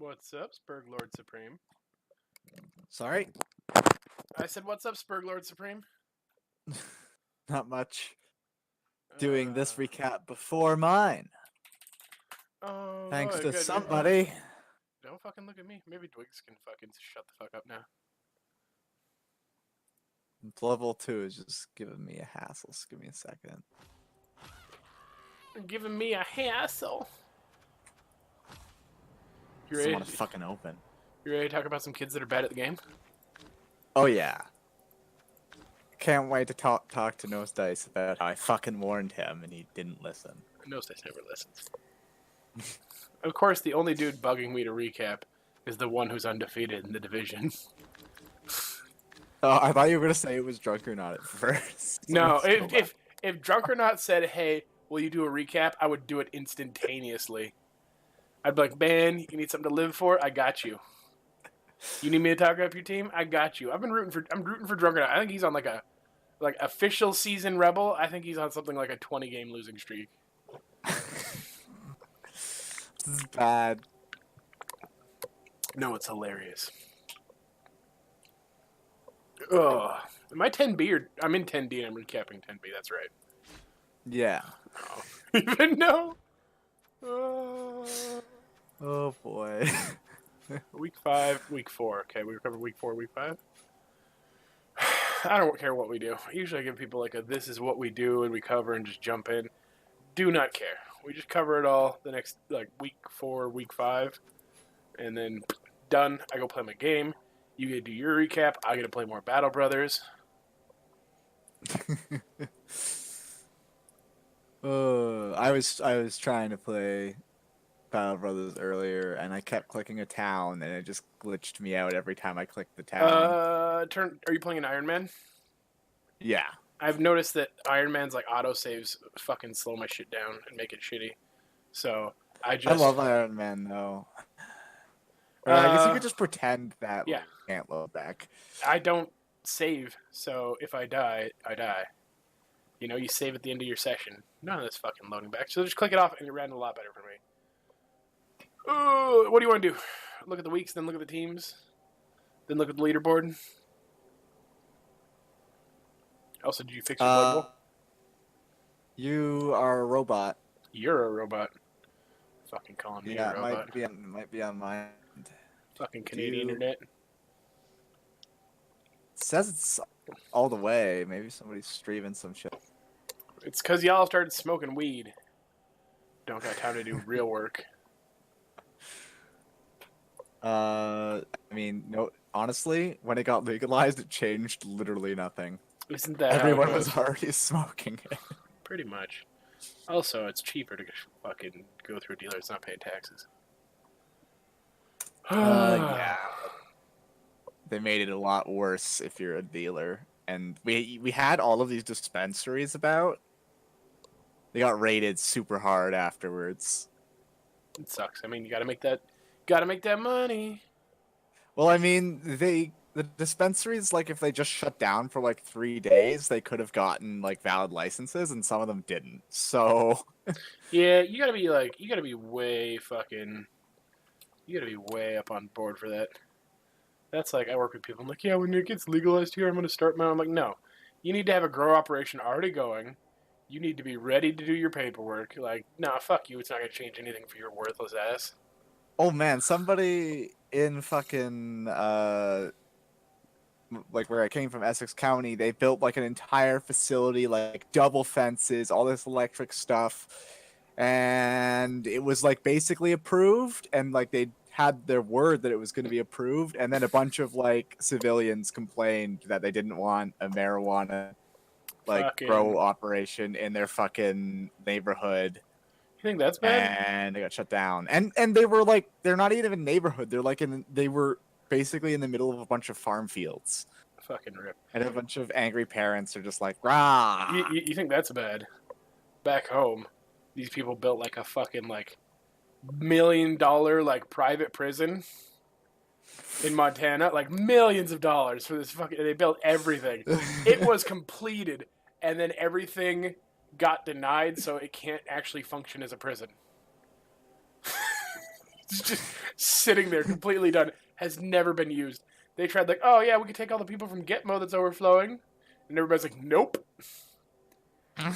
What's up, Spurg Lord Supreme? Sorry? I said, what's up, Spurg Lord Supreme? Not much. Doing this Uh, recap before mine. Oh, Thanks good, to good. somebody. Don't fucking look at me. Maybe Dwigs can fucking shut the fuck up now. Level 2 is just giving me a hassle. Just give me a second. You're giving me a hassle. You Doesn't ready? want to fucking open. You ready to talk about some kids that are bad at the game? Oh yeah. Can't wait to talk to Nose Dice about how I fucking warned him and he didn't listen. Nose Dice never listens. Of course, the only dude bugging me to recap is the one who's undefeated in the division. Oh, I thought you were gonna say it was drunk or not at first. No, So if Drunk or Not said, hey, will you do a recap, I would do it instantaneously. I'd be like, man, you need something to live for? I got you. You need me to talk up your team? I got you. I'm rooting for Drunk or Not. I think he's on like official season Rebel. I think he's on something like a 20-game losing streak. This is bad. No, it's hilarious. Ugh. Am I 10B or... I'm in 10D and I'm recapping 10B. That's right. Yeah. Oh. Even no. Oh boy. Week 5, week 4. Okay, we recovered week 4, week 5. I don't care what we do. Usually I give people like a this is what we do and we cover and just jump in. Do not care. We just cover it all the next like week 4, week 5. And then done. I go play my game. You get to do your recap. I get to play more Battle Brothers. I was trying to play Battle Brothers earlier, and I kept clicking a town, and it just glitched me out every time I clicked the town. Are you playing an Iron Man? Yeah. I've noticed that Iron Man's like autosaves fucking slow my shit down and make it shitty. So I love Iron Man though. Or I guess you could just pretend that yeah. you can't load back. I don't save, so if I die, I die. You know, you save at the end of your session. None of this fucking loading back. So just click it off and it ran a lot better for me. What do you want to do? Look at the weeks, then look at the teams, then look at the leaderboard. Also, did you fix your blood bowl? You are a robot. You're a robot. Fucking calling me a robot. Yeah, it might be on my end. Fucking Canadian internet. It says it's all the way. Maybe somebody's streaming some shit. It's because y'all started smoking weed. Don't got time to do real work. I mean, no. Honestly, when it got legalized, it changed literally nothing. Isn't that everyone was already smoking it? Pretty much. Also, it's cheaper to fucking go through a dealer that's not paying taxes. Yeah. They made it a lot worse if you're a dealer. And we had all of these dispensaries about. They got raided super hard afterwards. It sucks. I mean, you gotta make that money. Well, I mean, the dispensaries, like, if they just shut down for like 3 days, they could have gotten like valid licenses, and some of them didn't. So yeah, you gotta be way up on board for that. That's like, I work with people. I'm like, yeah, when it gets legalized here, I'm gonna start my own. I'm like, no, you need to have a grow operation already going. You need to be ready to do your paperwork. Like, nah, fuck you. It's not gonna change anything for your worthless ass. Oh man, somebody in fucking like where I came from, Essex County, they built like an entire facility, like double fences, all this electric stuff, and it was like basically approved, and like they had their word that it was going to be approved, and then a bunch of like civilians complained that they didn't want a marijuana grow operation in their fucking neighborhood. You think that's bad? And they got shut down. And they were like, they're not even in a neighborhood. They're like they were basically in the middle of a bunch of farm fields. Fucking rip. And a bunch of angry parents are just like, rah. You think that's bad? Back home, these people built like a fucking like $1 million like private prison in Montana, like millions of dollars for this fucking. They built everything. It was completed, and then everything got denied, so it can't actually function as a prison. It's just sitting there completely done. Has never been used. They tried like, oh yeah, we could take all the people from Gitmo that's overflowing, and everybody's like, nope. They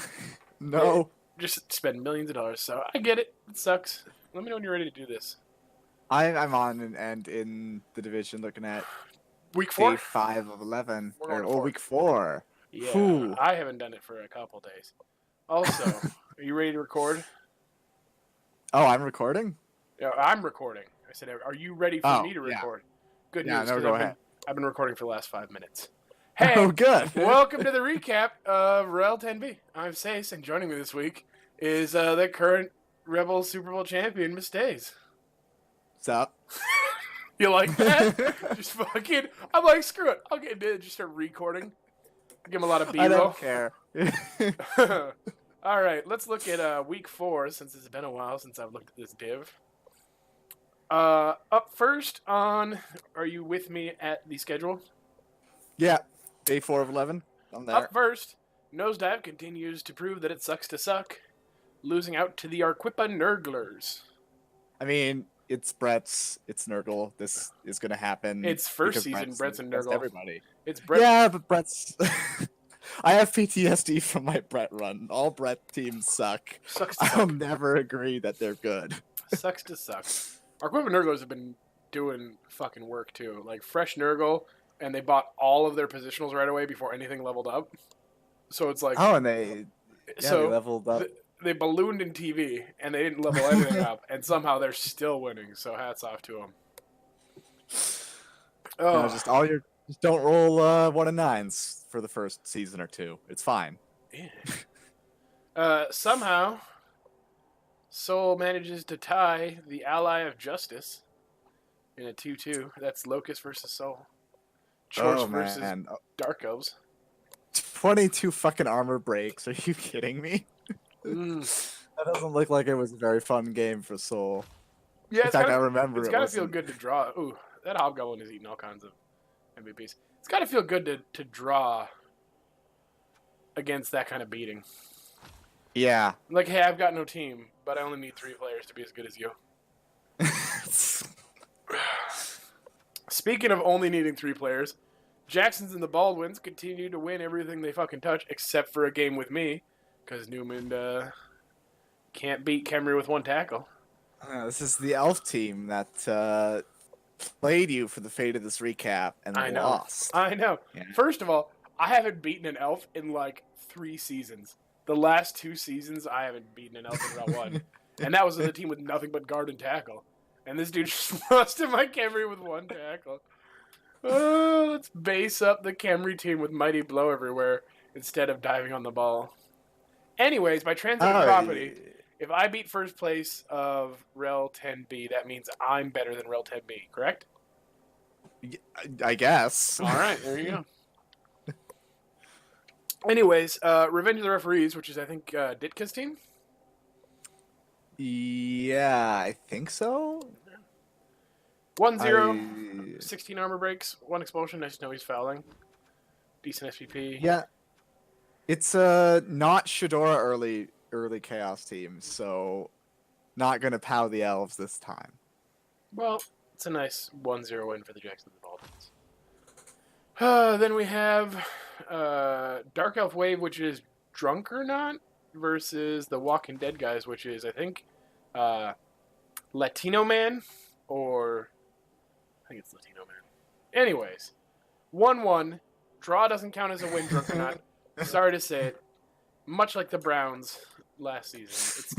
No. just spend millions of dollars. So I get it. It sucks. Let me know when you're ready to do this. I'm on an end in the division looking at Week day 4. 5 of 11. We're going to Or 4. week 4. Yeah, Whew. I haven't done it for a couple days. Also, are you ready to record? Oh, I'm recording? Yeah, I'm recording. I said, are you ready for Oh, me to yeah. record? Good Yeah, news, no, because go ahead. I've been recording for the last 5 minutes. Oh, Hey, good. welcome to the recap of REL 10B. I'm Sace, and joining me this week is the current Rebel Super Bowl champion, Miss Days. What's up? You like that? Just fucking, I'm like, screw it. I'll get into it. Just start recording. Give him a lot of I B-roll. don't care. All right, let's look at week 4, since it's been a while since I've looked at this div. Up first on, are you with me at the schedule? Yeah, day 4 of 11. I'm there. Up first, Nosedive continues to prove that it sucks to suck, losing out to the Arquippa Nurglers. I mean, it's Brett's. It's Nurgle. This is going to happen. It's first because season Brett's and against Nurgle. everybody. It's Brett. Yeah, but Brett's... I have PTSD from my Brett run. All Brett teams suck. Sucks to I'll suck. never agree that they're good. Sucks to suck. Arquippa Nurglers have been doing fucking work too. Like fresh Nurgle, and they bought all of their positionals right away before anything leveled up. So it's like, Oh, and they so leveled up. they ballooned in TV, and they didn't level anything up, and somehow they're still winning. So hats off to them. Oh, Just don't roll 1 and 9s for the first season or two. It's fine. yeah. Somehow, Soul manages to tie the Ally of Justice in a 2-2. That's Locust versus Soul. Chorus versus Dark Elves. 22 fucking armor breaks. Are you kidding me? That doesn't look like it was a very fun game for Soul. Yeah, in fact, I remember it's gotta feel good to draw. Ooh, that Hobgoblin is eating all kinds of MVPs. It's gotta feel good to draw against that kind of beating. Yeah. Like, hey, I've got no team, but I only need 3 players to be as good as you. Speaking of only needing 3 players, Jacksons and the Baldwins continue to win everything they fucking touch, except for a game with me, because Newman can't beat Kemry with 1 tackle. This is the elf team that played you for the fate of this recap and lost. I know. Yeah. First of all, I haven't beaten an elf in like 3 seasons. The last 2 seasons, I haven't beaten an elf in round 1. And that was the team with nothing but guard and tackle. And this dude just lost to my Kemry with 1 tackle. Oh, let's base up the Kemry team with Mighty Blow everywhere instead of diving on the ball. Anyways, by transitive property, if I beat first place of REL 10B, that means I'm better than REL 10B, correct? I guess. All right, there you go. Anyways, Revenge of the Referees, which is, I think, Ditka's team? Yeah, I think so. 1-0, 16 armor breaks, 1 expulsion. Nice to know he's fouling. Decent SPP. Yeah. It's not Shadora early Chaos team, so not going to pow the elves this time. Well, it's a nice 1-0 win for the Jacksons and Baldwins. Then we have Dark Elf Wave, which is Drunk or Not, versus the Walking Dead guys, which is, I think, Latino Man, or I think it's Latino Man. Anyways, 1-1. Draw doesn't count as a win, Drunk or Not. Sorry to say it. Much like the Browns last season.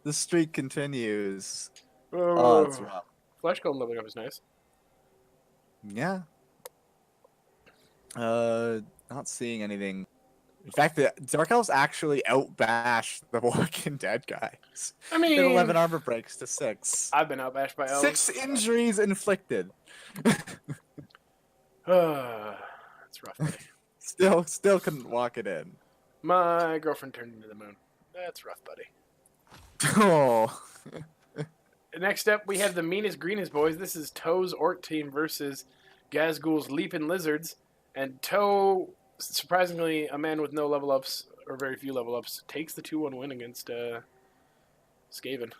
The streak continues. Oh, it's rough. Flesh Golem leveling up is nice. Yeah. Not seeing anything. In fact, the Dark Elves actually outbashed the Walking Dead guys. I mean, 11 armor breaks to 6. I've been outbashed by elves. 6 injuries inflicted. That's rough, buddy. Still couldn't walk it in. My girlfriend turned into the moon. That's rough, buddy. Oh. Next up, we have the meanest, greenest boys. This is Toe's Orc team versus Gazgul's Leaping Lizards. And Toe, surprisingly, a man with no level ups, or very few level ups, takes the 2-1 win against Skaven.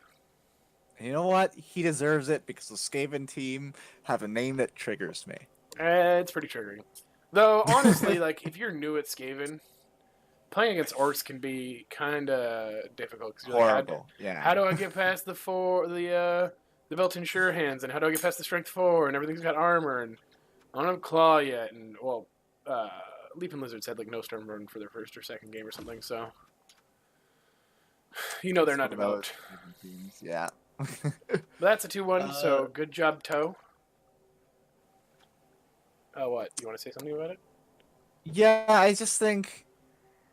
And you know what? He deserves it because the Skaven team have a name that triggers me. It's pretty triggering. Though, honestly, like, if you're new at Skaven, playing against orcs can be kind of difficult because you're like, Horrible. how Yeah. do I get past the built-in sure hands, and how do I get past the strength 4, and everything's got armor, and I don't have claw yet, and well, uh, Leaping Lizards had like no storm run for their first or second game or something, so you know they're It's not one of those developed. Skaven teams. Yeah. But that's a 2-1, uh, so good job, Toe. What? You want to say something about it? yeah, I just think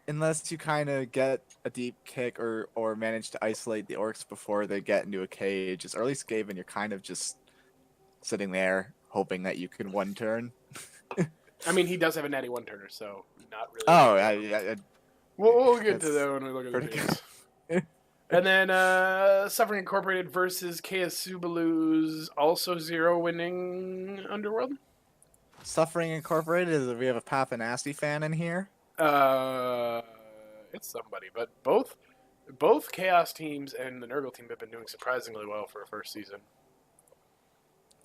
unless you kind of get a deep kick or manage to isolate the orcs before they get into a cage, as early Skaven, you're kind of just sitting there hoping that you can one turn. I mean, he does have a natty one turner, so not really a Oh, big deal. We'll get to that's that when we look at the pretty teams. good. And then Suffering Incorporated versus KS Subalu's also 0 winning Underworld. Suffering Incorporated. We have a Papa Nasty fan in here. Uh, it's somebody, but both Chaos teams and the Nurgle team have been doing surprisingly well for a first season.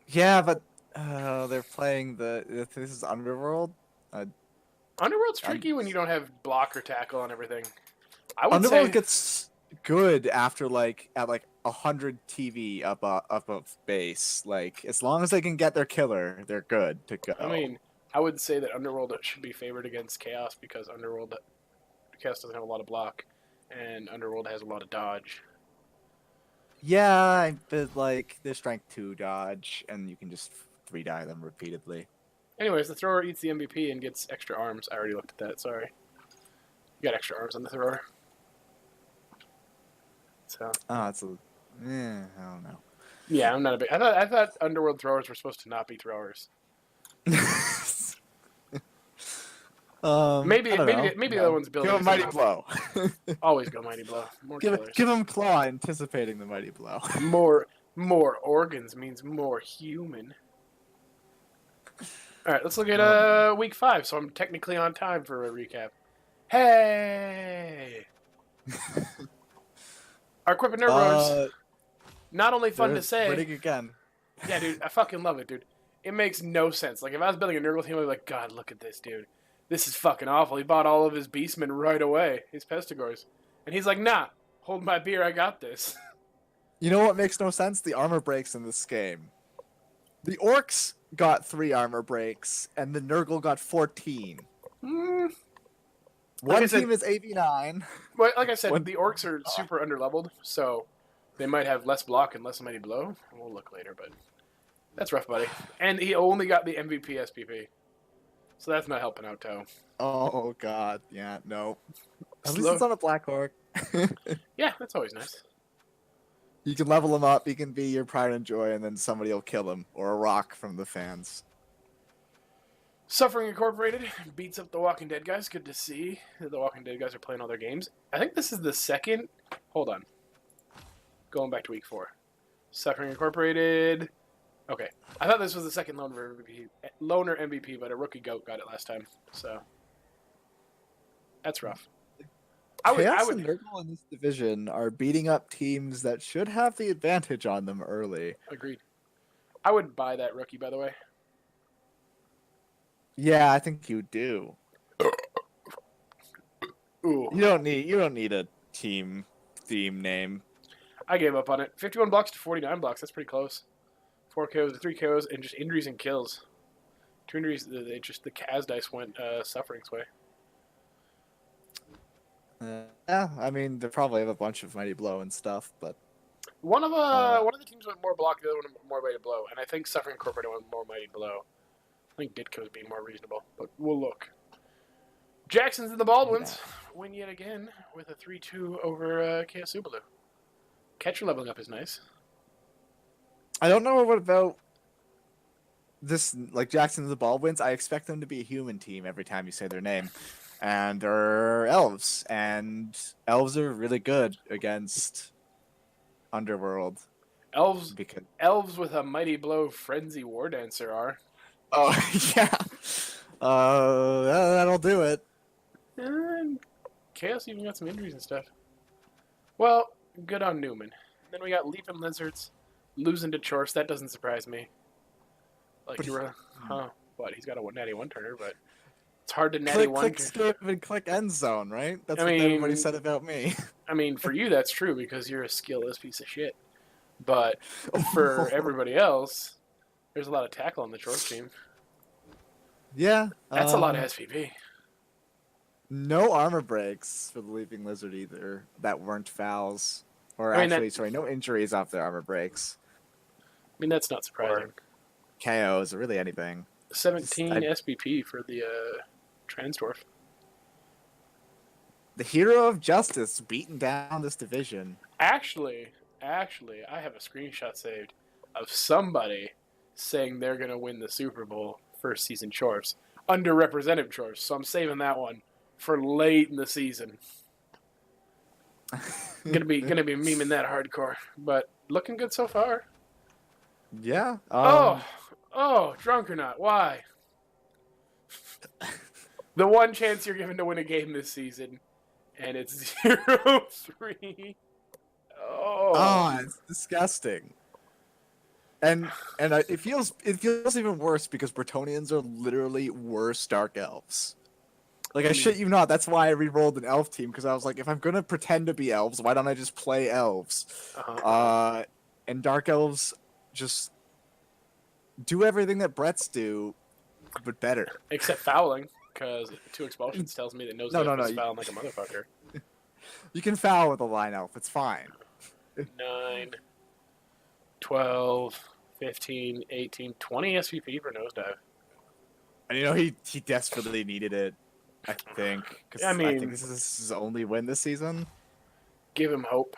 Yeah, but they're playing this is Underworld. Underworld's I, tricky when you don't have block or tackle and everything. I would Underworld say, gets good after at 100 TV up of base. Like as long as they can get their killer, they're good to I go. mean, I would say that Underworld should be favored against Chaos because Chaos doesn't have a lot of block, and Underworld has a lot of dodge. Yeah, but like they're strength 2 dodge, and you can just 3 die them repeatedly. Anyways, the thrower eats the MVP and gets extra arms. I already looked at that. Sorry, you got extra arms on the thrower. So Oh, it's a I don't know. yeah, I'm not a big. I thought Underworld throwers were supposed to not be throwers. I don't know. Maybe the No. other one's Give him abilities mighty enough. blow. Always go mighty blow. More killers. give him claw, anticipating the mighty blow. More organs means more human. All right, let's look at week 5. So I'm technically on time for a recap. Hey, our equipment Nervos. Not only fun to say. Winning again. Yeah, dude, I fucking love it, dude. It makes no sense. Like if I was building a Nurgle team, I'd be like, God, look at this, dude. This is fucking awful. He bought all of his beastmen right away, his pestigors, and he's like, Nah, hold my beer, I got this. You know what makes no sense? The armor breaks in this game. The orcs got 3 armor breaks, and the Nurgle got 14. Like One I said, team is 89. well, like I said, One- the orcs are super underleveled, so they might have less block and less mighty blow. We'll look later, but that's rough, buddy. And he only got the MVP SPP, so that's not helping out Toe. Oh god, yeah, no. At least Slow. it's on a black orc. Yeah, that's always nice. You can level him up, he can be your pride and joy, and then somebody will kill him, or a rock from the fans. Suffering Incorporated beats up the Walking Dead guys. Good to see that the Walking Dead guys are playing all their games. I think this is the second. Hold on. Going back to week 4. Suffering Incorporated. Okay. I thought this was the second loner MVP, but a rookie goat got it last time. So that's rough. Chaos and Nurgle in this division are beating up teams that should have the advantage on them early. Agreed. I would buy that rookie, by the way. Yeah, I think you do. Ooh. You don't need a team theme name. I gave up on it. 51 blocks to 49 blocks. That's pretty close. 4 KOs to 3 KOs, and just injuries and kills. 2 injuries. The Kaz dice went Suffering's way. Yeah, I mean they probably have a bunch of mighty blow and stuff, but One of the teams went more block, the other one more mighty blow, and I think Suffering Incorporated went more mighty blow. I think Ditko's being more reasonable, but we'll look. Jackson's and the Baldwins win yet again with a 3-2 over KS Subalu. Catcher leveling up is nice. I don't know what about this. Like Jackson and the Baldwins, I expect them to be a human team every time you say their name, and they're elves, and elves are really good against Underworld. Elves Because with a mighty blow frenzy war dancer are. oh yeah, that'll do it. And Chaos even got some injuries and stuff. Well, good on Newman. Then we got Leaping Lizards losing to Chorse. That doesn't surprise me. Like, But you were, what? He's got a natty one turner, but it's hard to natty click, one. click, skip, and click end zone, right? I That's what everybody mean, said about me. for you that's true because you're a skillless piece of shit. But for everybody else, there's a lot of tackle on the Chorse team. Yeah. That's a lot of SPP. No armor breaks for the Leaping Lizard either that weren't fouls. Or I mean, actually, sorry, no injuries off their armor breaks. I mean, that's not surprising. Or KOs or really anything. 17 SPP for the Transdorf. The hero of justice beating down this division. Actually, I have a screenshot saved of somebody saying they're going to win the Super Bowl first season Chorse. Underrepresented Chorse. So I'm saving that one for late in the season. gonna be memeing that hardcore. But looking good so far. Yeah. Oh, drunk or not? Why? The one chance you're given to win a game this season, and it's 0-3. Oh, it's disgusting. And it feels even worse because Bretonnians are literally worse Dark Elves. Like, I shit you not, that's why I re-rolled an elf team, because I was like, if I'm gonna pretend to be elves, why don't I just play elves? And Dark Elves just do everything that Brett's do, but better. Except fouling, because 2 expulsions tells me that Nose No, is fouling like a motherfucker. You can foul with a line elf, it's fine. 9, 12, 15, 18, 20 SVP for Nosedive. And you know, he desperately needed it, I think. Because I think this is his only win this season. Give him hope.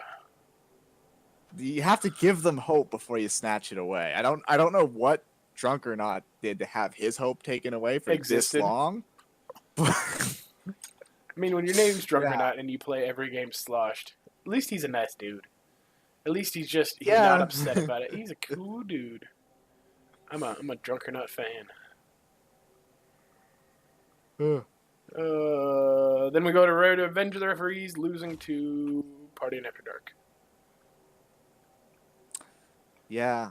You have to give them hope before you snatch it away. I don't know what Drunk or Not did to have his hope taken away for this long. I mean, when your name's Drunk or Not and you play every game sloshed, at least he's a nice dude. At least he's not upset about it. He's a cool dude. I'm a Drunk or Not fan. Then we go to Rare to Avenge the Referees, losing to Partying After Dark. Yeah.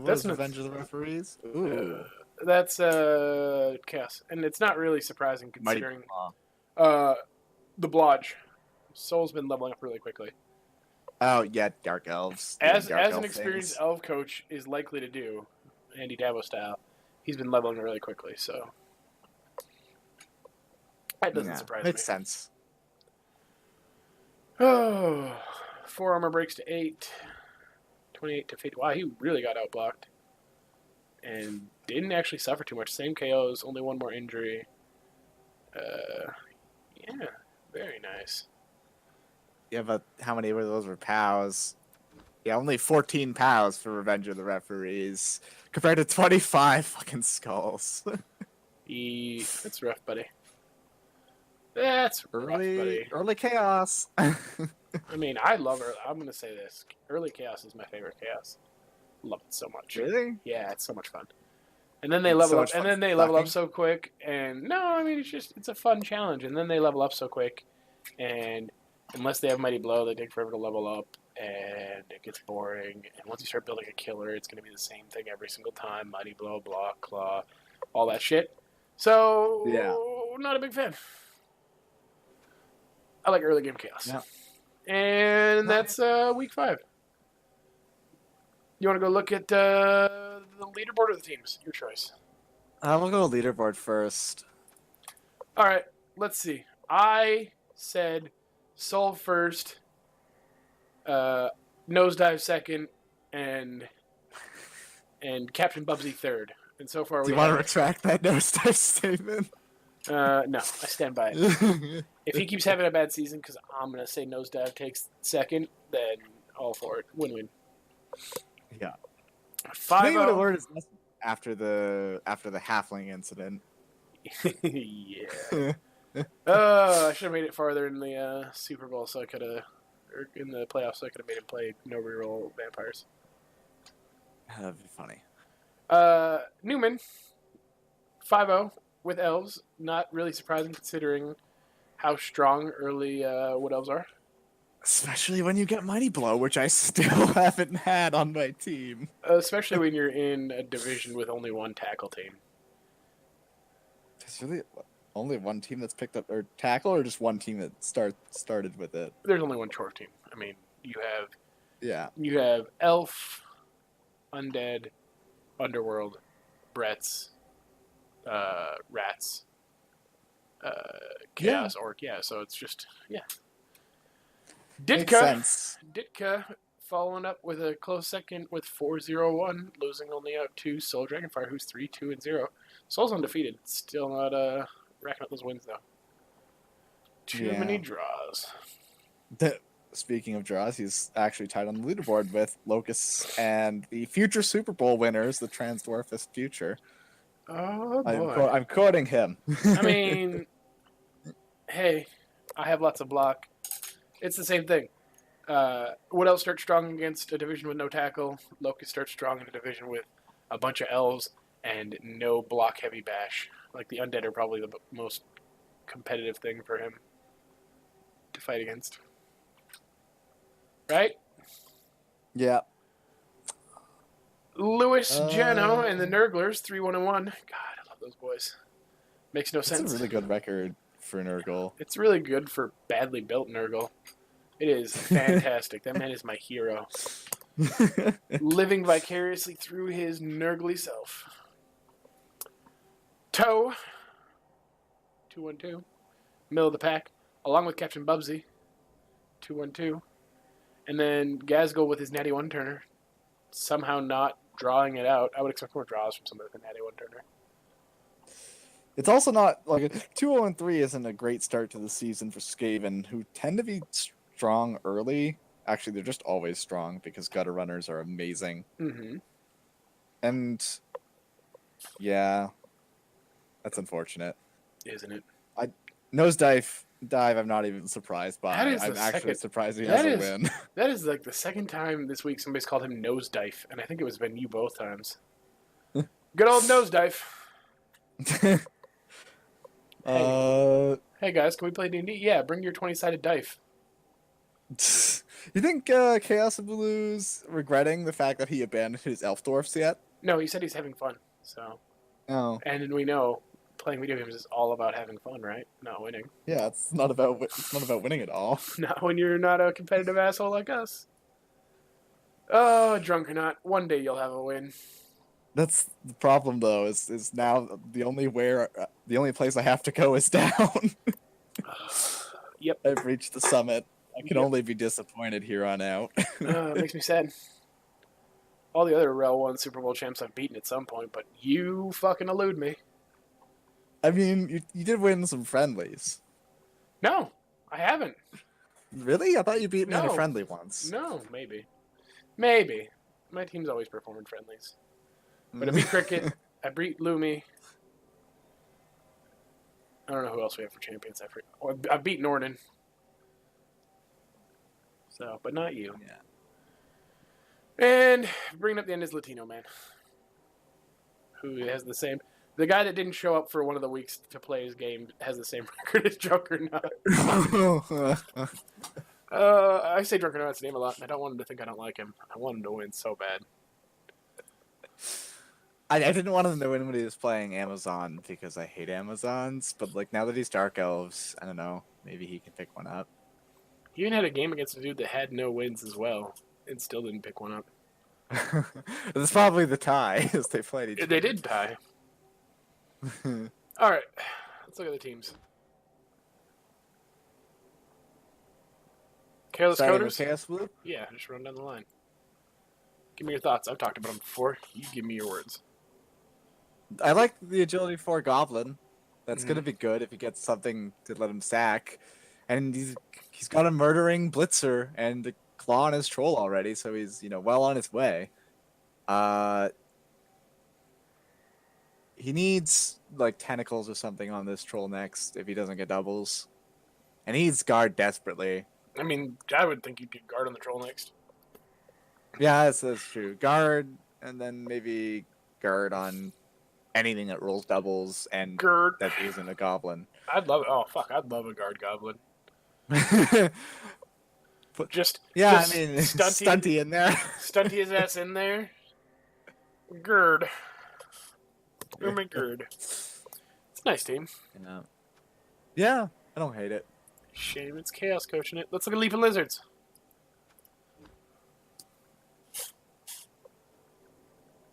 That's Revenge of the Referees? Ooh. That's Chaos. And it's not really surprising considering the Blodge. Soul's been leveling up really quickly. Oh, yeah, Dark Elves. As an experienced elf coach is likely to do, Andy Dabo style, he's been leveling really quickly, so that doesn't surprise me. Makes sense. Oh, 4 armor breaks to 8. 28 to 50. Wow, he really got outblocked. And didn't actually suffer too much. Same KOs, only 1 more injury. Yeah, very nice. Yeah, but how many of those were POWs? Yeah, only 14 POWs for Revenge of the Referees, compared to 25 fucking skulls. That's rough, buddy. That's rough, buddy. Early chaos. I mean, I love early. I'm gonna say this: early chaos is my favorite chaos. Love it so much. Really? Yeah, it's so much fun. And then they level up, and then they level up so quick. And no, I mean it's a fun challenge. And then they level up so quick, and unless they have Mighty Blow, they take forever to level up, and it gets boring. And once you start building a killer, it's gonna be the same thing every single time: Mighty Blow, Block, Claw, all that shit. So yeah, not a big fan. I like early game chaos. Yeah. And that's week 5. You want to go look at the leaderboard of the teams? Your choice. We'll go leaderboard first. All right, let's see. I said Soul first, Nosedive second, and Captain Bubsy third. And so far, do you want to retract that Nosedive statement? No, I stand by it. If he keeps having a bad season, because I'm going to say Nosedive takes second, then all for it. Win-win. Yeah. 5-0. After the halfling incident. Yeah. I should have made it farther in the Super Bowl so I could have, or in the playoffs so I could have made him play no reroll vampires. That'd be funny. Newman, 5-0 with elves. Not really surprising considering how strong early Wood Elves are. Especially when you get Mighty Blow, which I still haven't had on my team. Especially when you're in a division with only one tackle team. There's really only one team that's picked up or tackle, or just one team that started with it. There's only one chore team. I mean, Yeah. you have Elf, Undead, Underworld, Brett's, Rats, uh, Chaos Orc. Yeah, so it's just Makes Ditka, sense. Ditka following up with a close second with 4-0-1, losing only out to Soul Dragonfire, who's 3-2-0. Soul's undefeated. Still not racking up those wins though. Too many draws. Speaking of draws, he's actually tied on the leaderboard with Locust and the future Super Bowl winners, the Transdwarfist Future. Oh boy. I'm quoting him. I mean, hey, I have lots of block. It's the same thing. Wood Elves start strong against a division with no tackle. Locust starts strong in a division with a bunch of elves and no block heavy bash. Like the Undead are probably the most competitive thing for him to fight against. Right? Yeah. Lewis Jano and the Nurglers, 3-1-1. God, I love those boys. Makes no sense. It's a really good record for Nurgle. It's really good for badly built Nurgle. It is fantastic. That man is my hero. Living vicariously through his Nurgly self. Toe, 2-1-2. Middle of the pack, along with Captain Bubsy, 2-1-2. And then Gazgul with his natty one-turner, somehow not drawing it out. I would expect more draws from somebody with a natty one-turner. It's also not like 2-0-3 isn't a great start to the season for Skaven, who tend to be strong early. Actually, they're just always strong because gutter runners are amazing. Mm-hmm. And yeah, that's unfortunate, Isn't it? Nosedive I'm not even surprised by. I'm actually second. surprised he has a win. That is like the second time this week somebody's called him Nosedive, and I think it was been you both times. Good old Nosedive. Hey guys, can we play D&D? Yeah, bring your 20-sided dice. You think Chaos Blue's regretting the fact that he abandoned his elf dwarfs yet? No, he said he's having fun. So. Oh. And then we know playing video games is all about having fun, right? Not winning. Yeah, it's not about winning at all. Not when you're not a competitive asshole like us. Oh, drunk or not, one day you'll have a win. That's the problem, though. Is now the only place I have to go is down. Yep. I've reached the summit. I can only be disappointed here on out. It makes me sad. All the other REL 1 Super Bowl champs I've beaten at some point, but you fucking elude me. I mean, you did win some friendlies. No, I haven't. Really? I thought you beat me in No. a friendly once. No, maybe. Maybe. My team's always performing friendlies. But I beat Cricket. I beat Lumi. I don't know who else we have for champions. I beat Norden. So, but not you. Yeah. And bringing up the end is Latino Man, who has the same. The guy that didn't show up for one of the weeks to play his game has the same record as Drunkernaut. I say Drunkernaut's name a lot, and I don't want him to think I don't like him. I want him to win so bad. I didn't want him to win when he was playing Amazon because I hate Amazons, but like now that he's Dark Elves, I don't know, maybe he can pick one up. He even had a game against a dude that had no wins as well, and still didn't pick one up. That's probably the tie as they played each other. They did tie. All right, let's look at the teams. Careless Starting with Coders? Chaos Blue? Yeah, just run down the line. Give me your thoughts. I've talked about them before. You give me your words. I like the Agility 4 Goblin. That's gonna be good if he gets something to let him sack. And he's got a murdering Blitzer and a claw on his troll already, so he's well on his way. He needs like tentacles or something on this troll next if he doesn't get doubles. And he needs guard desperately. I mean, I would think you'd get guard on the troll next. Yeah, that's true. Guard, and then maybe guard on anything that rolls doubles and Guard. that isn't a goblin. I'd love it. Oh, fuck. I'd love a guard goblin. Just Yeah, I just mean, stunty stunty in there. stunty his ass in there. Gird. Oh Yeah. my gird. It's a nice team. Yeah. Yeah, I don't hate it. Shame it's Chaos coaching it. Let's look at Leaping Lizards.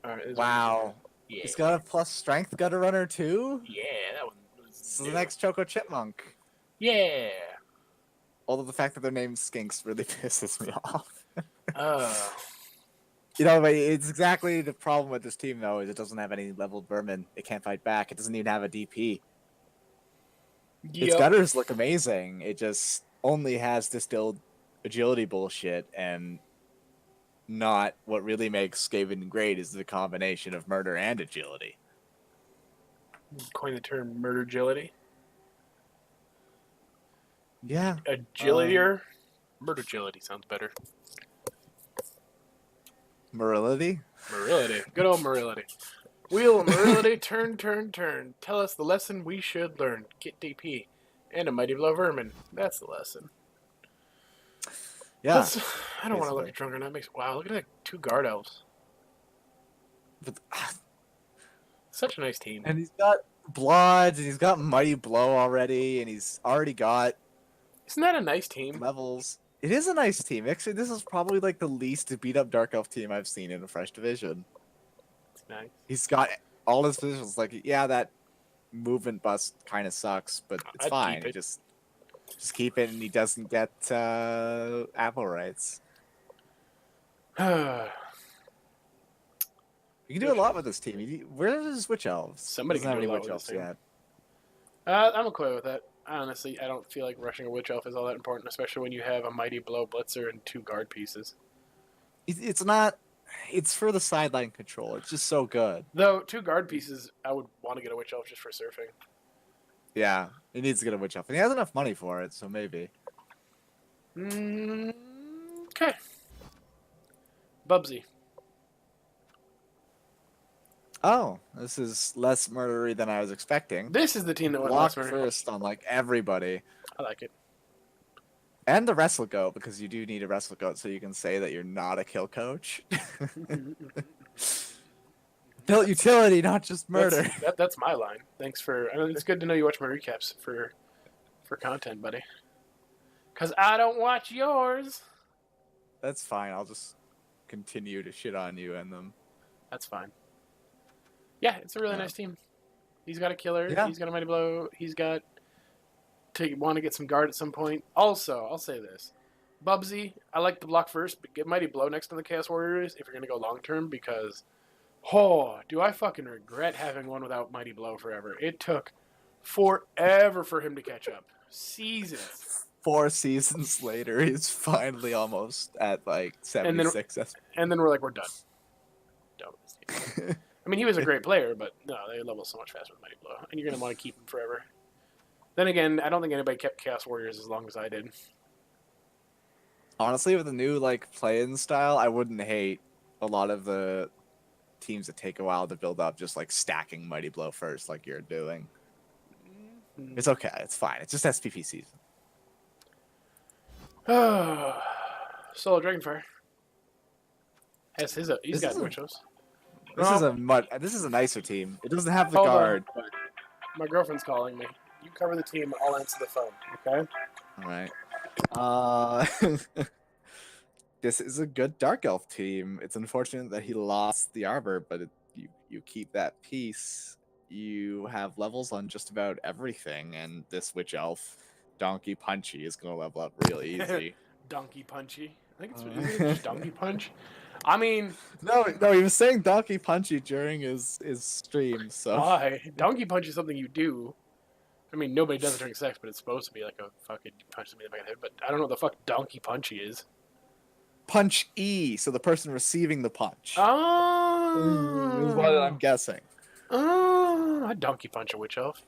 Alright, Wow. yeah. He's got a plus strength gutter runner too? Yeah, that one was This is new. the next Choco Chipmunk. Yeah. Although the fact that their name's Skinks really pisses me off. Uh, You know, but it's exactly the problem with this team, though, is it doesn't have any leveled vermin. It can't fight back. It doesn't even have a DP. Its yep. gutters look amazing. It just only has distilled agility bullshit, and not what really makes Skaven great is the combination of murder and agility. Coin the term murder agility. Yeah. Agilityr? Murder agility sounds better. Morality? Morality. Good old morality. Wheel of morality, turn, turn, turn. Tell us the lesson we should learn. Get DP. And a mighty blow vermin. That's the lesson. Yeah. I don't want to look at Drunken. That makes wow. Look at that 2 guard elves. But, Such a nice team. and he's got Blood, and he's got Mighty Blow already, and he's already got Isn't that a nice team? levels. It is a nice team. Actually, this is probably like the least beat up Dark Elf team I've seen in a fresh division. It's nice. He's got all his positions. Like, yeah, that movement bust kind of sucks, but it's I'd fine. keep it. Just keep it, and he doesn't get apple rights. You can do a lot with this team. Where is Witch Elves? Somebody Doesn't can have do a any lot Witch with Elves this team. yet. I'm okay with that. Honestly, I don't feel like rushing a Witch Elf is all that important, especially when you have a Mighty Blow Blitzer and 2 guard pieces. It's not. It's for the sideline control. It's just so good. Though 2 guard pieces, I would want to get a Witch Elf just for surfing. Yeah, he needs to get a Witch Elf, and he has enough money for it, so maybe. Okay. Bubsy. Oh, this is less murdery than I was expecting. This is the team that went Block last murder. first on like everybody, I like it. and the wrestle goat, because you do need a wrestle goat so you can say that you're not a kill coach. Built utility, not just murder. That's my line. Thanks for. I mean, it's good to know you watch my recaps for content, buddy. Cause I don't watch yours. That's fine. I'll just continue to shit on you and them. That's fine. Yeah, it's a really nice team. He's got a killer. Yeah. He's got a mighty blow. He's got to want to get some guard at some point. Also, I'll say this. Bubsy, I like the block first, but get mighty blow next to the Chaos Warriors if you're going to go long term because, oh, do I fucking regret having one without mighty blow forever. It took forever for him to catch up. Seasons. 4 seasons later, he's finally almost at like 76. And then we're like, we're done. Done with this team. I mean, he was a great player, but no, they level so much faster with Mighty Blow, and you're going to want to keep him forever. Then again, I don't think anybody kept Chaos Warriors as long as I did. Honestly, with the new like play-in style, I wouldn't hate a lot of the teams that take a while to build up, just like stacking Mighty Blow first, like you're doing. It's okay. It's fine. It's just SPP season. Solo Dragonfire. He's got Witch Elves. This is a nicer team. It doesn't have the Hold guard. on. My girlfriend's calling me. You cover the team. I'll answer the phone. Okay. All right. This is a good Dark Elf team. It's unfortunate that he lost the Arbor, but you keep that piece. You have levels on just about everything, and this Witch Elf, Donkey Punchy, is going to level up real easy. Donkey Punchy. I think it's just Donkey Punch. I mean, no, he was saying Donkey Punchy during his stream. So why? Donkey Punch is something you do. I mean, nobody does it during sex, but it's supposed to be like a fucking punch somebody in the back of the head. But I don't know what the fuck Donkey Punchy is. Punch E, so the person receiving the punch. Oh, is what I'm guessing. Oh, I Donkey Punch a Witch Elf.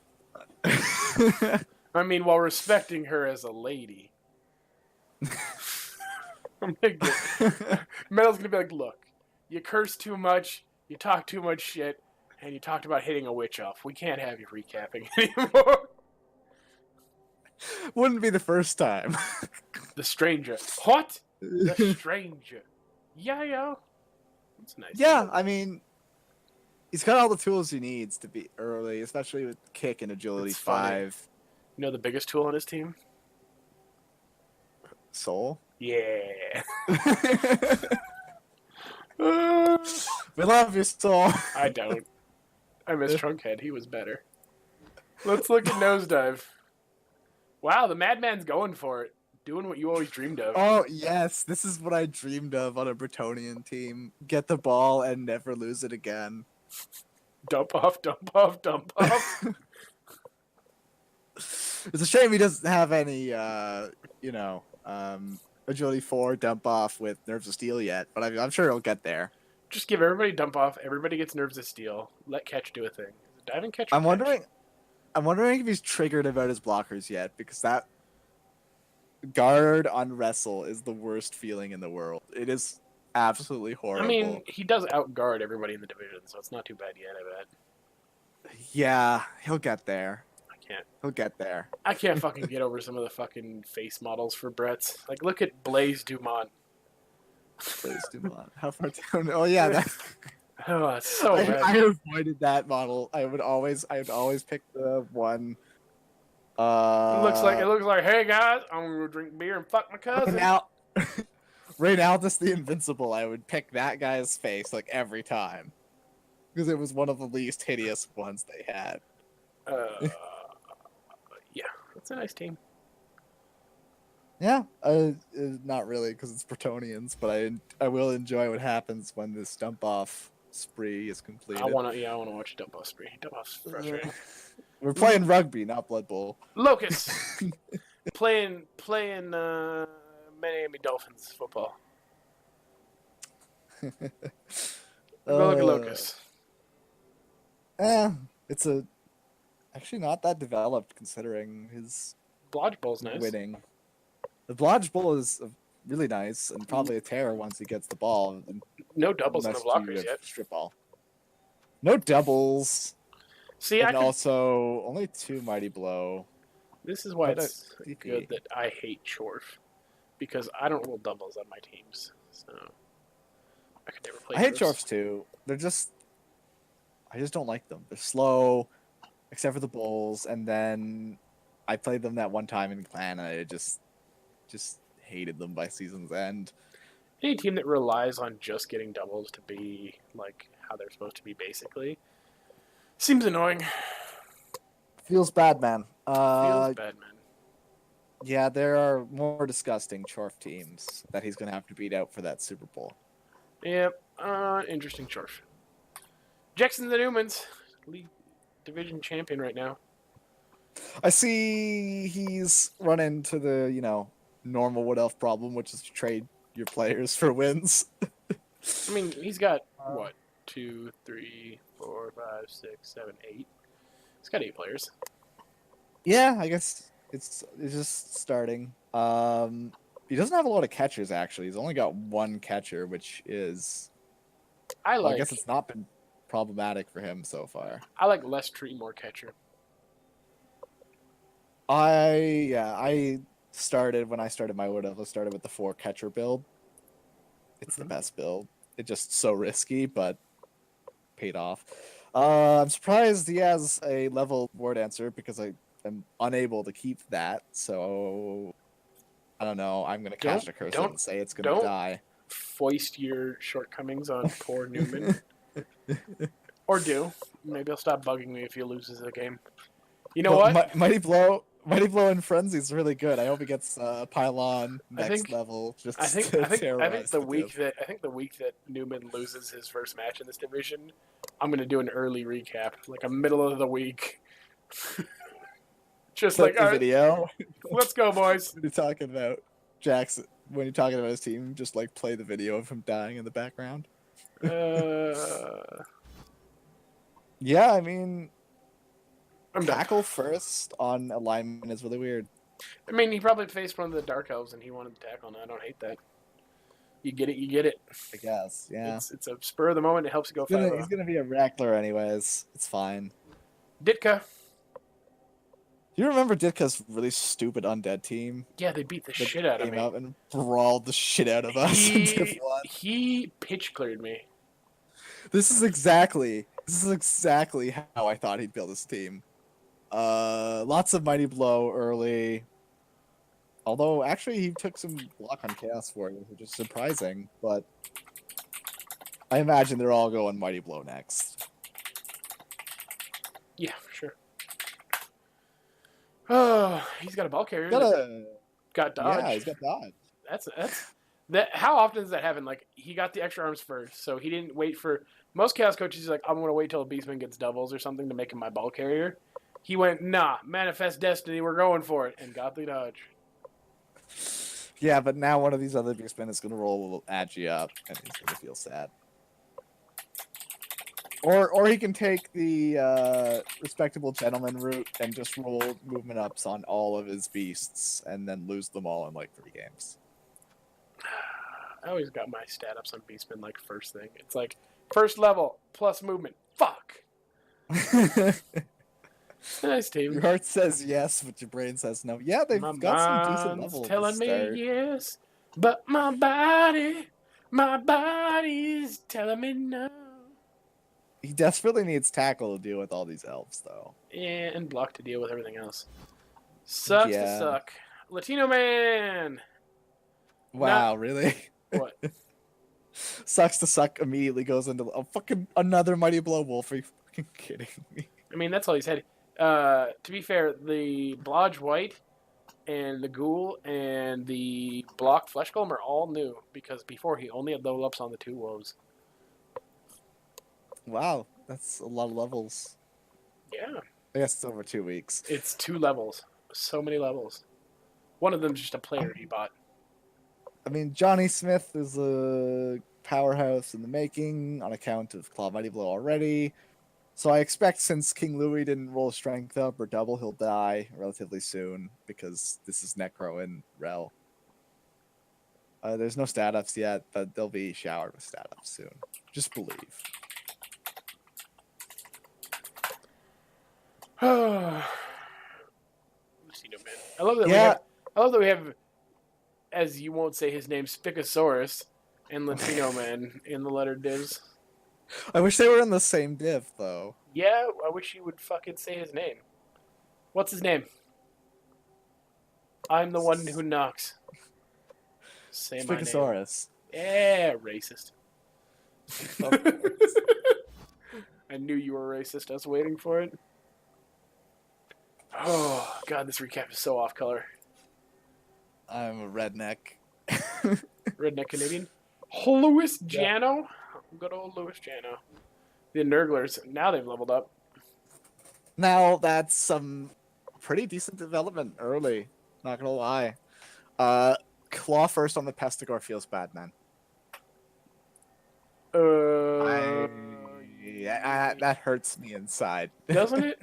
I mean, while respecting her as a lady. Metal's gonna be like, look, you curse too much, you talk too much shit, and you talked about hitting a Witch Elf. We can't have you recapping anymore. Wouldn't be the first time. The stranger. What? The stranger. Yeah, yo. That's a nice Yeah, name. I mean, he's got all the tools he needs to be early, especially with kick and agility It's funny. 5. You know the biggest tool on his team? Soul. Yeah. We love you, Soul. I don't. I miss Trunkhead. He was better. Let's look at Nosedive. Wow, the Madman's going for it. Doing what you always dreamed of. Oh, yes. This is what I dreamed of on a Bretonian team. Get the ball and never lose it again. Dump off, dump off, dump off. It's a shame he doesn't have any, agility 4 dump off with Nerves of Steel yet, but I'm sure he'll get there. Just give everybody dump off. Everybody gets Nerves of Steel. Let Catch do a thing. Is it diving catch or I'm catch? wondering if he's triggered about his blockers yet, because that guard on wrestle is the worst feeling in the world. It is absolutely horrible. I mean, he does outguard everybody in the division, so it's not too bad yet, I bet. Yeah, he'll get there. I can't. He'll get there. I can't fucking get over some of the fucking face models for Brett's. Like, look at Blaze Dumont. Blaze Dumont. How far down? Oh yeah, that. Oh, it's so bad. I avoided that model. I would always pick the one. It looks like, hey guys, I'm gonna go drink beer and fuck my cousin. Now, Reynaldus the Invincible. I would pick that guy's face like every time, because it was one of the least hideous ones they had. Yeah, it's a nice team. Yeah, not really because it's Bretonians, but I will enjoy what happens when this dump off spree is completed. I wanna watch dump off spree. Dump off's frustrating. We're playing rugby, not Blood Bowl. Locust playing Miami Dolphins football. Look at Locust. It's actually not that developed considering his Blodge Bowl's nice. winning. The Blodge Bowl is really nice and probably a terror once he gets the ball. No doubles in the unless blockers you yet. Strip ball. No doubles. See, And also only 2 Mighty Blow. this is why What it's good that I hate Chorf, because I don't roll doubles on my teams, so I could never play. I hate Chorfs. Chorfs too. I just don't like them. They're slow, except for the bowls. And then I played them that one time in clan, and I just hated them by season's end. Any team that relies on just getting doubles to be like how they're supposed to be, basically, seems annoying. Feels bad, man. Feels bad, man. Yeah, there are more disgusting Chorf teams that he's gonna have to beat out for that Super Bowl. Yep. Interesting Chorf. Jackson the Newmans, league division champion right now. I see he's run into the, normal Wood Elf problem, which is to trade your players for wins. I mean, he's got what? 2, 3, 4, 5, 6, 7, 8. He's got 8 players. Yeah, I guess it's just starting. He doesn't have a lot of catchers actually. He's only got 1 catcher, which is I guess it's not been problematic for him so far. I like less tree, more catcher. I started when I started my Wood Elf. I started with the 4 catcher build. It's the best build. It's just so risky, but paid off. I'm surprised he has a level war dancer because I am unable to keep that. So I don't know. I'm gonna cast a curse and say it's gonna die. Foist your shortcomings on poor Newman, or do. Maybe he'll stop bugging me if he loses the game. You know what? Mighty Blow in Frenzy is really good. I hope he gets Pylon next level. I think the week that Newman loses his first match in this division, I'm gonna do an early recap, like a middle of the week. Just Clip like the video. Let's go, boys. What are you talking about, Jackson? When you're talking about his team, just like play the video of him dying in the background. Yeah, I mean, tackle first on alignment is really weird. I mean, he probably faced one of the Dark Elves and he wanted to tackle, and I don't hate that. You get it. I guess, yeah. It's a spur of the moment. It helps you go 5-0. He's gonna be a Rackler anyways. It's fine. Ditka. Do you remember Ditka's really stupid undead team Yeah, they beat the that shit out of came me. out and brawled the shit out of us in Div He 1? he pitch cleared me. This is exactly how I thought he'd build his team. Lots of Mighty Blow early. Although actually he took some block on Chaos Warriors, which is surprising, but I imagine they're all going Mighty Blow next. Yeah, for sure. Oh, he's got a ball carrier Got that a got Yeah, dodge. he's got dodge. That's that. How often does that happen? Like he got the extra arms first, so he didn't wait for most chaos coaches. He's like, I'm gonna wait till a beastman gets doubles or something to make him my ball carrier. He went, nah, manifest destiny. We're going for it, and got the dodge. Yeah, but now one of these other beastmen is gonna roll a little Agi up, and he's gonna feel sad. Or he can take the respectable gentleman route and just roll movement ups on all of his beasts, and then lose them all in like 3 games. I always got my stat ups on beastman like first thing. It's like first level plus movement. Fuck. Nice team. Your heart says yes, but your brain says no. Yeah, they've My got some decent mind's level to telling me start. yes, but my body's telling me no. He desperately needs tackle to deal with all these elves, though. Yeah, and block to deal with everything else. Sucks to Yeah. suck. Latino man. Wow, Not really? what? Sucks to suck immediately goes into fucking another Mighty Blow Wolf. Are you fucking kidding me? I mean, that's all he's had. To be fair, the Blodge White and the Ghoul and the Block Flesh Golem are all new because before he only had level ups on the 2 wolves. Wow, that's a lot of levels. Yeah, I guess it's over 2 weeks. it's 2 levels. So many levels. One of them's just a player he bought. I mean, Johnny Smith is a powerhouse in the making on account of Claw Mighty Blow already. So I expect since King Louis didn't roll strength up or double, he'll die relatively soon because this is Necro and REL. There's no stat ups yet, but they'll be showered with stat ups soon. Just believe. Latino man. I love that Yeah. we have, as you won't say his name, Spicosaurus and Latino man in the letter divs. I wish they were in the same div, though. Yeah, I wish you would fucking say his name. What's his name? I'm the one who knocks. Say my name. Spicosaurus. Yeah, racist. I knew you were racist. I was waiting for it. Oh, God, this recap is so off color. I'm a redneck. Redneck Canadian. Louis Jano. Good old Louis Jano. The Nurglers. Now they've leveled up. Now, that's some pretty decent development early. Not gonna lie. Claw first on the Pestigore feels bad, man. That hurts me inside. Doesn't it?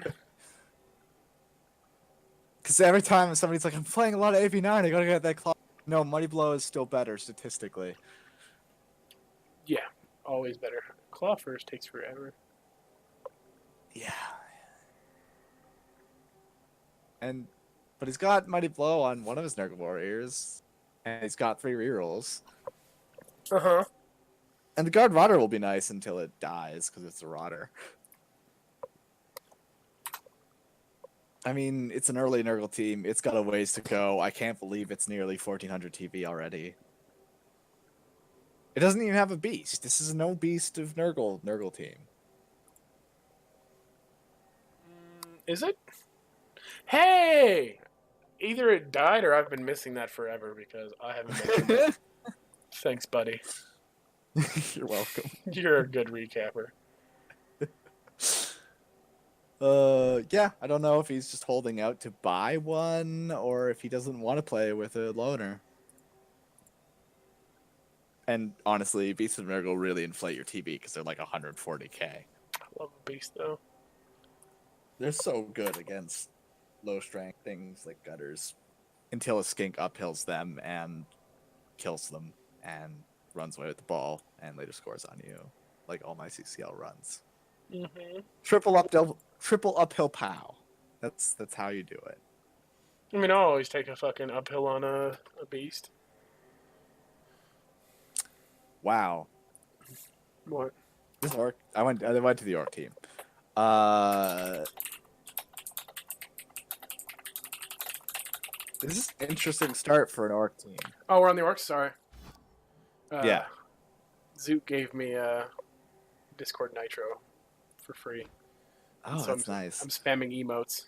Because every time somebody's like, I'm playing a lot of AV9, I gotta get that Claw. No, Mighty Blow is still better statistically. Yeah, always better. Claw first takes forever. Yeah. But he's got Mighty Blow on one of his Nurgle Warriors, and he's got 3 rerolls. Uh-huh. And the Guard Rotter will be nice until it dies, because it's a Rotter. I mean, it's an early Nurgle team. It's got a ways to go. I can't believe it's nearly 1400 TV already. It doesn't even have a beast. This is no beast of Nurgle team. Is it? Hey! Either it died or I've been missing that forever because I haven't mentioned it. Thanks, buddy. You're welcome. You're a good recapper. Yeah, I don't know if he's just holding out to buy one or if he doesn't want to play with a loner. And honestly, Beasts of Nurgle really inflate your TB because they're like 140k. I love a beast, though. They're so good against low strength things like gutters until a skink uphills them and kills them and runs away with the ball and later scores on you, like all my CCL runs. Mm-hmm. Triple uphill pow. That's how you do it. I mean, I'll always take a fucking uphill on a beast. Wow. What? This orc. I went to the orc team. Uh, this is an interesting start for an orc team. Oh, we're on the orcs. Sorry. Uh, Yeah. Zoot gave me Discord Nitro for free, and Oh, so that's I'm nice. spamming emotes.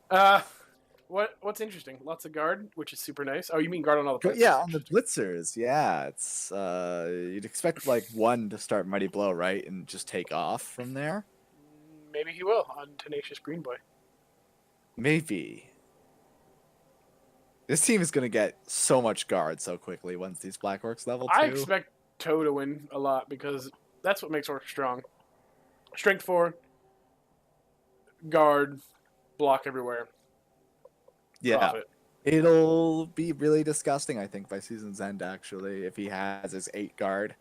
Uh, what's interesting? Lots of guard, which is super nice. Oh, you mean guard on all the But places? yeah, on the Interesting. blitzers, yeah, it's you'd expect like one to start Mighty Blow, right, and just take off from there. Maybe he will on Tenacious Green Boy. Maybe. This team is gonna get so much guard so quickly once these Black Orcs level I 2. expect Toe to win a lot because that's what makes orcs strong. Strength 4, guard, block everywhere, Yeah. profit. It'll be really disgusting, I think, by season's end, actually, if he has his 8 guard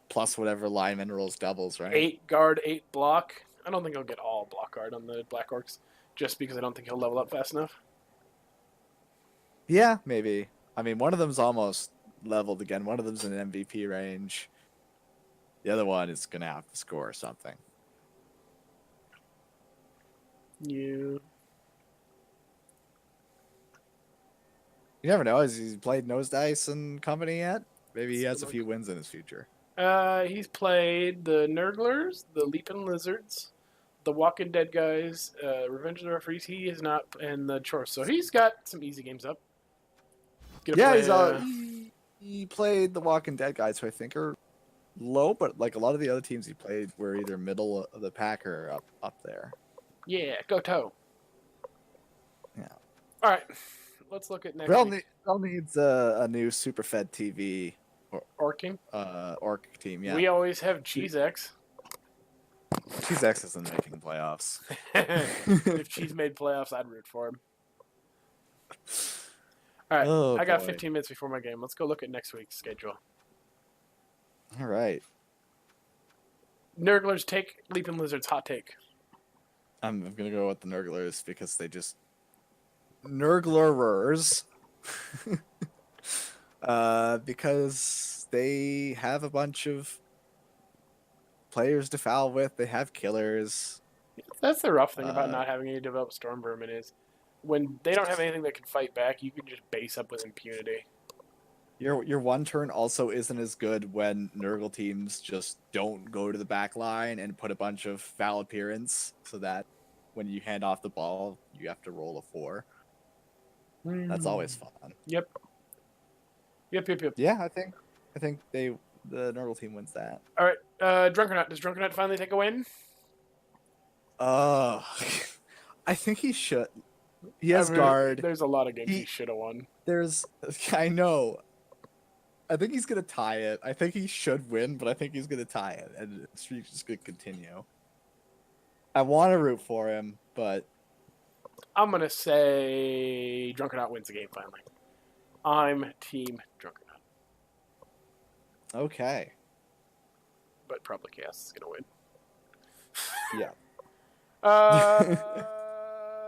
plus whatever lineman rolls doubles, right? 8 guard, 8 block. I don't think he'll get all block guard on the Black Orcs, just because I don't think he'll level up fast enough. Yeah, maybe. I mean, one of them's almost leveled again. One of them's in MVP range. The other one is gonna have to score something. You. You never know. Has he played Nose Dice and company yet? Maybe he has a few wins in his future. He's played the Nurglers, the Leaping Lizards, the Walking Dead guys, Revenge of the Referees. He is not, and the Chores. So he's got some easy games up. Yeah, Play, he played the Walking Dead guys, who I think are low, but like a lot of the other teams he played were either middle of the pack or up there. yeah, go Toe. Yeah. All right, let's look at next week. Rel needs a new Superfed TV Orking. orc team. Yeah. We always have Cheese X. Cheese X isn't making playoffs. If Cheese made playoffs, I'd root for him. All right, Oh, I got boy. 15 minutes before my game. Let's go look at next week's schedule. All right. Nurglers take Leaping Lizards. Hot take. I'm gonna go with the Nurglers because they just Nurglerers. Because they have a bunch of players to foul with. They have killers. That's the rough thing about not having any developed Storm Vermin is when they don't have anything that can fight back, you can just base up with impunity. Your one turn also isn't as good when Nurgle teams just don't go to the back line and put a bunch of foul appearance so that when you hand off the ball, you have to roll a 4. That's always fun. Yep. Yeah, I think the Nurgle team wins that. All right. Drunkernut. Does Drunkernut finally take a win? I think he should. He has guard. There's a lot of games he should have won. I know. I think he's gonna tie it. I think he should win, but I think he's gonna tie it, and the streak's just gonna continue. I want to root for him, but I'm gonna say Drunkernut wins the game finally. I'm Team Drunkernut, okay. but probably Chaos is gonna win. Yeah.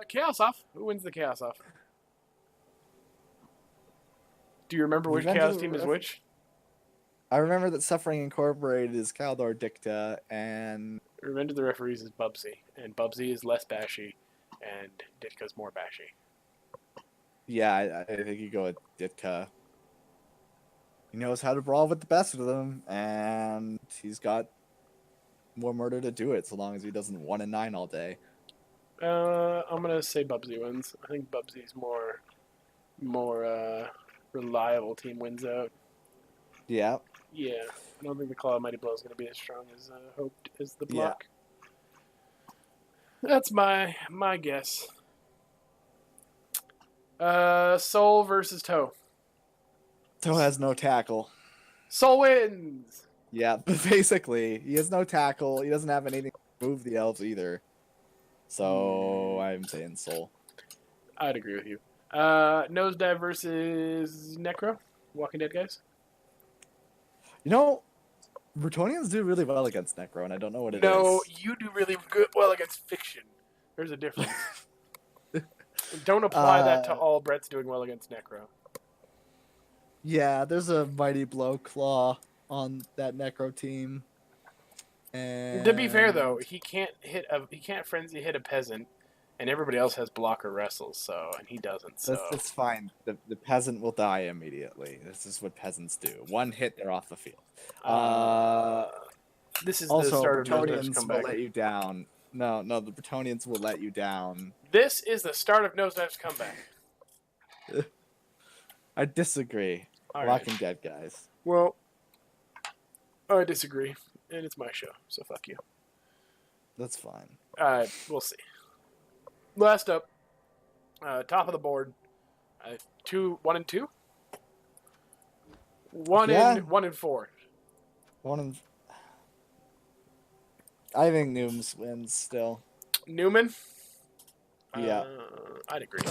Chaos off. Who wins the Chaos off? Do you remember which Chaos team is which? I remember that Suffering Incorporated is Kaldor Dicta, and Revenge of the Referees is Bubsy, and Bubsy is less bashy, and Ditka's more bashy. yeah, I think you go with Ditka. He knows how to brawl with the best of them, and he's got more murder to do it, so long as he doesn't 1 and 9 all day. I'm gonna say Bubsy wins. I think Bubsy's more reliable team wins out. Yeah. Yeah, I don't think the Claw of Mighty Blow is gonna be as strong as hoped as the block. Yeah. That's my guess. Soul versus Toe. Toe has no tackle. Soul wins! Yeah, basically. He has no tackle. He doesn't have anything to move the elves either. So I'm saying Soul. I'd agree with you. Nosedive versus Necro. Walking Dead guys. You know, Bretonnians do really well against Necro, and I don't know what it is. No, you do really good well against Fiction. There's a difference. Don't apply that to all Brett's doing well against Necro. Yeah, there's a mighty blow claw on that Necro team. And To be fair though, he can't frenzy hit a peasant, and everybody else has blocker wrestles, and he doesn't. So that's fine. The peasant will die immediately. This is what peasants do. One hit, they're off the field. this is the Also, start of Nosedive's Bretonians will comeback. let you down. No, the Bretonians will let you down. This is the start of Nosedive's comeback. I disagree. All Walking right. Dead guys. Well, I disagree, and it's my show, so fuck you. That's fine. We'll see. Last up, top of the board, 1 and 2, 1 and 4. I think Nooms wins still. Newman. Yeah. I'd agree.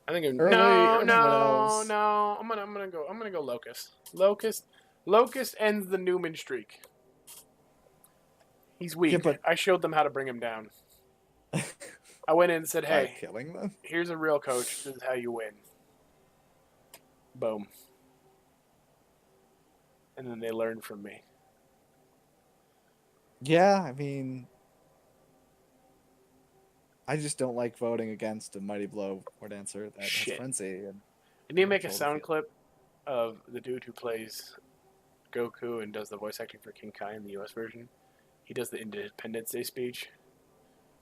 I think Early, no. I'm gonna go Locust. Locust ends the Newman streak. He's weak. Yeah, but I showed them how to bring him down. I went in and said, by "Hey, killing them. here's a real coach. This is how you win." Boom. And then they learned from me. Yeah, I mean, I just don't like voting against a Mighty Blow or Dancer that Shit. has Frenzy. And Didn't he make a sound clip of the dude who plays Goku and does the voice acting for King Kai in the US version? He does the Independence Day speech.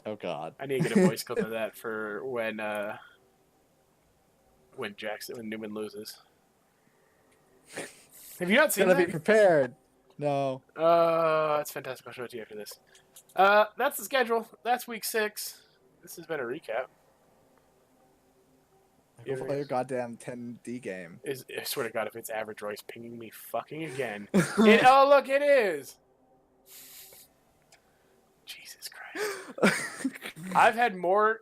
Oh God! I need to get a voice clip of that for when Newman loses. Have you not seen Gotta that? be prepared. No. It's fantastic. I'll show it to you after this. That's the schedule. That's week 6. This has been a recap. Go play your goddamn 10D game. I swear to God, if it's Average Royce pinging me fucking again. Oh, look, it is. Jesus Christ. I've had more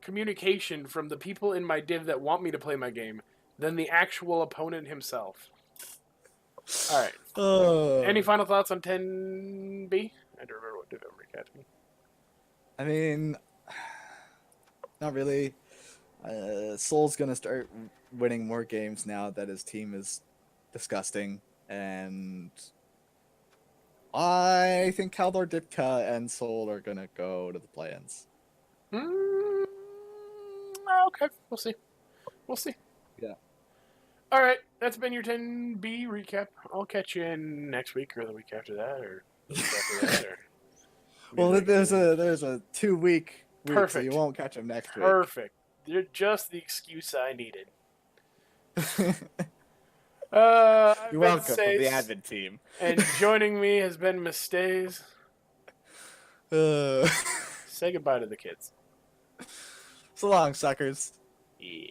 communication from the people in my div that want me to play my game than the actual opponent himself. All right. Any final thoughts on 10B? I don't remember what div I'm recapping. I mean, not really. Soul's gonna start winning more games now that his team is disgusting, and I think Kaldor, Ditka, and Soul are gonna go to the play-ins. Okay, we'll see. Yeah. All right, that's been your 10B recap. I'll catch you in next week or the week after that, or the week after that. Well, there's a 2-week week, Perfect. so you won't catch him next week. Perfect. You're just the excuse I needed. You're welcome from the admin team. And joining me has been Mistays. Say goodbye to the kids. So long, suckers. Yeah.